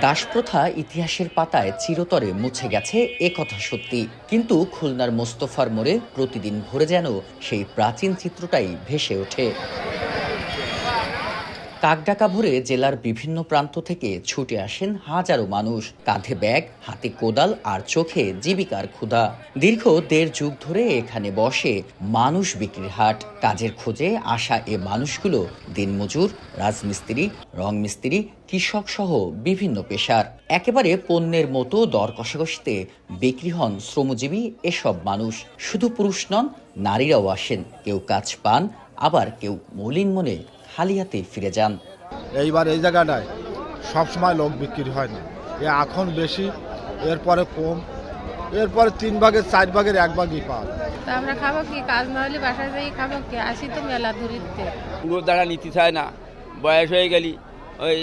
দাসপ্রথা ইতিহাসের পাতায় চিরতরে মুছে গেছে একথা সত্যি, কিন্তু খুলনার মোস্তফার মোড়ে প্রতিদিন ভোরে যেন সেই প্রাচীন চিত্রটাই ভেসে ওঠে। কাকডাকা ভোরে জেলার বিভিন্ন প্রান্ত থেকে ছুটে আসেন হাজারো মানুষ, কাঁধে ব্যাগ, হাতে কোদাল আর চোখে জীবিকার ক্ষুধা। দীর্ঘ ১.৫ যুগ ধরে এখানে বসে মানুষ বিক্রির হাট। কাজের খোঁজে আসা এ মানুষগুলো দিনমজুর, রাজমিস্ত্রি, রং মিস্ত্রি, কৃষক সহ বিভিন্ন পেশার। একেবারে পণ্যের মতো দর কষাকষিতে বিক্রি হন শ্রমজীবী এসব মানুষ। শুধু পুরুষ নন, নারীরাও আসেন। কেউ কাজ পান, আবার কেউ মলিন মনে খালি হাতে ফিরে যান। এইবার এই জায়গাটায় সবসময় লোক বিক্রি হয় না, এখন বেশি, এরপরে কম, এরপরে 3 ভাগের 4 ভাগের 1 ভাগই পাওয়া যায়। তা আমরা খাবো কি? কাজ না হলে বাসায় যাই খাবো কি? আসি তো মেলা দূরিতে। পুরো দাঁড়া নিতে চায় না, বয়স হয়ে গেলি ওই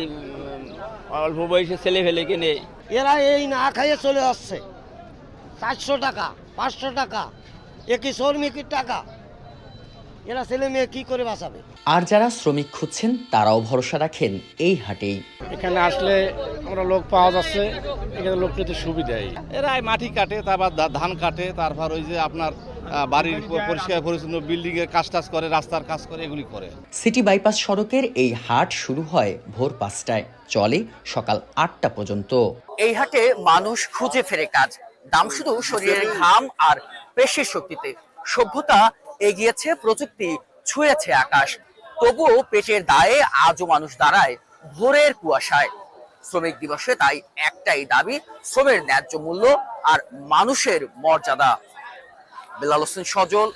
অল্প বয়সে ছেলে ফেলে কিনে এরা এই না খাইয়ে চলে আসছে। 400 টাকা, 500 টাকা, একই শ্রমিকের টাকা, এরা ছেলে মেয়ে কি করে বাঁচাবে? আর যারা শ্রমিক খুঁজছেন তারাও ভরসা রাখেন এই হাটেই। এখানে আসলে আমরা লোক পাওয়া যাচ্ছে, এখানে লোক পেতে সুবিধাই। এরা মাটি কাটে, তারপর ধান কাটে, তারপর ওই যে আপনার বাড়ির পরিষ্কার পরিচ্ছন্ন বিল্ডিং এর কাজ টাজ করে, রাস্তার কাজ করে, এগুলি করে। সিটি বাইপাস সড়কের এই হাট শুরু হয় ভোর 5টায়, চলে সকাল 8টা পর্যন্ত। এই হাটে মানুষ খুঁজে ফেরে কাজ, দাম শুধু শরীরের ঘাম আর পেশির শক্তিতে। সভ্যতা এগিয়েছে, প্রযুক্তি ছুঁয়েছে আকাশ, তবুও পেটের দায়ে আজও মানুষ দাঁড়ায় ভোরের কুয়াশায়। শ্রমিক দিবসে তাই একটাই দাবি, শ্রমের ন্যায্য মূল্য আর মানুষের মর্যাদা। বেলাল হোসেন সজল,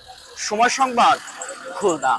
সময় সংবাদ, খুলনা।